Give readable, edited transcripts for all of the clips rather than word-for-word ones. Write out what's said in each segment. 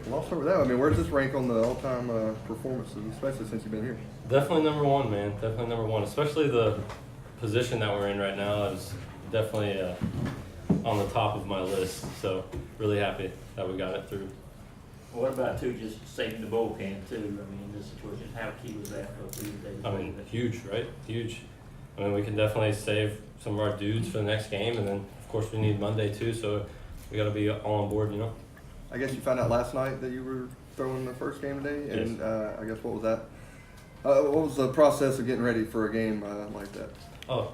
Well, I'll start with that. I mean, where does this rank on the all-time performances, especially since you've been here? Definitely number one, man. Definitely number one. Especially the position that we're in right now is definitely on the top of my list. So really happy that we got it through. Well, what about too, just saving the bullpen too? I mean, in this situation, how key was that for you today? I mean, huge, right? Huge. I mean, we can definitely save some of our dudes for the next game, and then of course we need Monday too. So we got to be all on board, you know. I guess you found out last night that you were throwing the first game today, and I guess what was that? What was the process of getting ready for a game like that? Oh,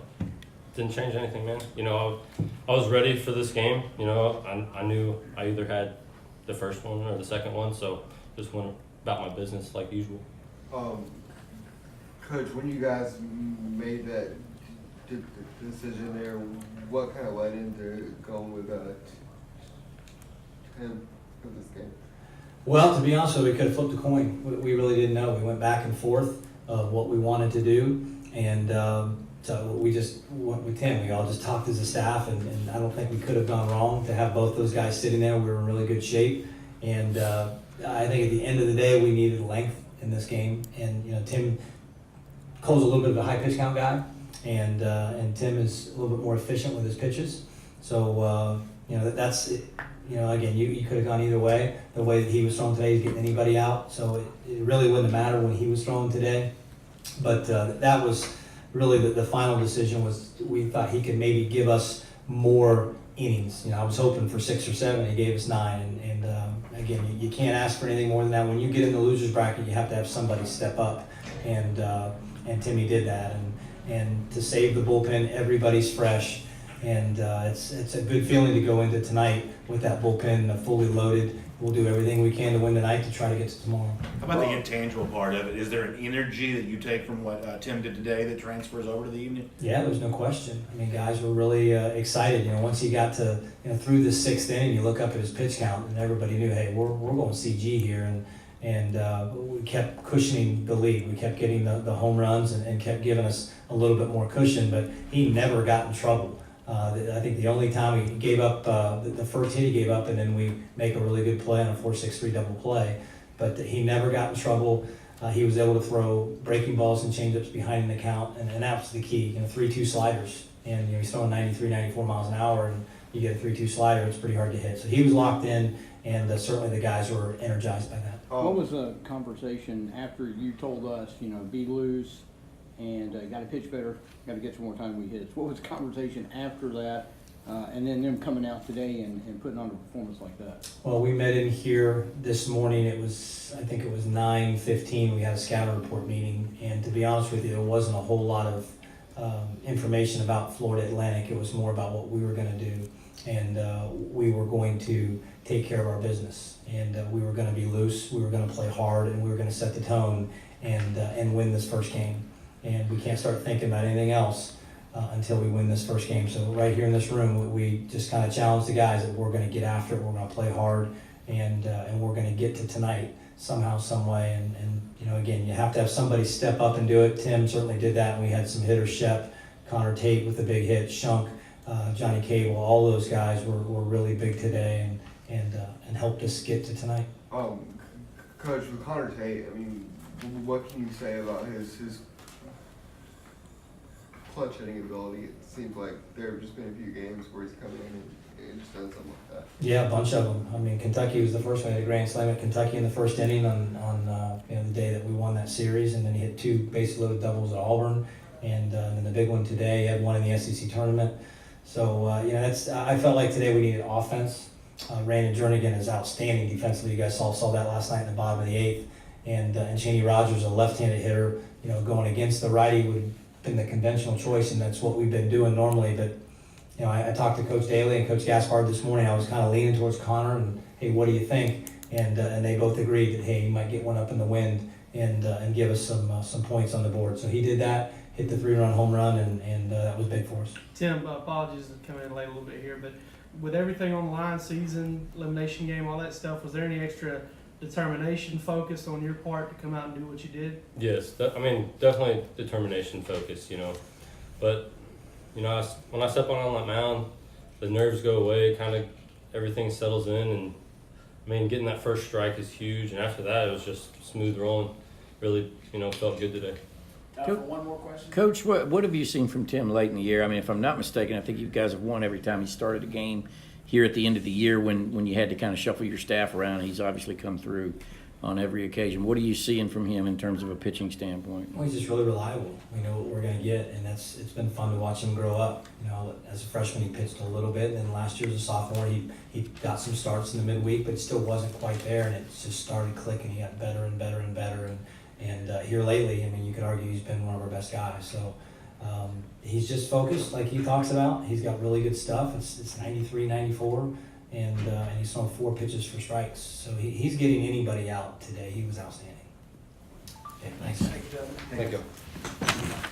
didn't change anything, man. You know, I was ready for this game. You know, I knew I either had the first one or the second one, so just went about my business like usual. Coach, when you guys made that decision there, what kind of led into going with Tim for this game? Well, to be honest with you, we could have flipped a coin. We really didn't know. We went back and forth of what we wanted to do, and so we just went with Tim. We all just talked as a staff, and I don't think we could have gone wrong to have both those guys sitting there. We were in really good shape, and I think at the end of the day, we needed length in this game. And you know, Cole's a little bit of a high pitch count guy, and Tim is a little bit more efficient with his pitches. So you know that's it. You know, again, you could have gone either way. The way that he was throwing today, he's getting anybody out. So it really wouldn't have mattered when he was throwing today. But that was really the final decision. Was we thought he could maybe give us more innings. You know, I was hoping for 6 or 7. He gave us 9. And again, you can't ask for anything more than that. When you get in the losers bracket, you have to have somebody step up. And Timmy did that. And to save the bullpen, everybody's fresh. And it's a good feeling to go into tonight with that bullpen fully loaded. We'll do everything we can to win tonight to try to get to tomorrow. How about the intangible part of it? Is there an energy that you take from what Tim did today that transfers over to the evening? Yeah, there's no question. I mean, guys were really excited. You know, once he got to through the 6th inning, you look up at his pitch count, and everybody knew, hey, we're going CG here, and we kept cushioning the lead. We kept getting the home runs and kept giving us a little bit more cushion, but he never got in trouble. I think the only time he gave up, the first hit he gave up, and then we make a really good play on a 4-6-3 double play. But he never got in trouble. He was able to throw breaking balls and changeups behind the count, and that was the key. You know, 3-2 sliders, and he's throwing 93, 94 miles an hour, and you get a 3-2 slider, it's pretty hard to hit. So he was locked in, and certainly the guys were energized by that. What was the conversation after you told us, be loose and got to pitch better, got to get some more timely hits? What was the conversation after that, and then them coming out today and putting on a performance like that? Well, we met in here this morning. I think it was 9:15. We had a scouting report meeting, and to be honest with you, there wasn't a whole lot of information about Florida Atlantic. It was more about what we were going to do, and we were going to take care of our business, and we were going to be loose. We were going to play hard, and we were going to set the tone and win this first game. And we can't start thinking about anything else until we win this first game. So right here in this room, we just kind of challenge the guys that we're going to get after it. We're going to play hard, and we're going to get to tonight somehow, some way. And again, you have to have somebody step up and do it. Tim certainly did that, and we had some hitters: Shep, Connor Tate with the big hit, Shunk, Johnny Cable. All those guys were really big today, and helped us get to tonight. Coach, with Connor Tate, I mean, what can you say about his clutch hitting ability? It seems like there have just been a few games where he's come in and just done something like that. Yeah, a bunch of them. I mean, Kentucky was the first one. He had a grand slam at Kentucky in the first inning on the day that we won that series, and then he hit 2 base loaded doubles at Auburn, and then the big one today. He had one in the SEC tournament. So I felt like today we needed offense. Brandon Jernigan is outstanding defensively. You guys saw that last night in the bottom of the 8th, and Cheney Rogers, a left-handed hitter, going against the righty would been the conventional choice, and that's what we've been doing normally. But I talked to Coach Daly and Coach Gaspard this morning. I was kind of leaning towards Connor, and hey, what do you think? And they both agreed that hey, he might get one up in the wind and give us some points on the board. So he did that, hit the 3-run home run, and that was big for us. Tim, apologies for coming in late a little bit here, but with everything on the line, season, elimination game, all that stuff, was there any extra determination, focus on your part to come out and do what you did? Yes, definitely determination, focus, But, when I step on that mound, the nerves go away, kind of everything settles in, and I mean, getting that first strike is huge, and after that, it was just smooth rolling. Really, felt good today. For one more question? Coach, what have you seen from Tim late in the year? I mean, if I'm not mistaken, I think you guys have won every time he started a game here at the end of the year when you had to kind of shuffle your staff around. He's obviously come through on every occasion. What are you seeing from him in terms of a pitching standpoint? Well, he's just really reliable. We know what we're going to get, and it's been fun to watch him grow up. As a freshman, he pitched a little bit, and then last year as a sophomore, he got some starts in the midweek, but still wasn't quite there, and it just started clicking. He got better and better and better, and here lately, I mean, you could argue he's been one of our best guys. So he's just focused, like he talks about. He's got really good stuff. It's 93, 94. And he's thrown 4 pitches for strikes. So he's getting anybody out today. He was outstanding. Okay, thanks. Thank you.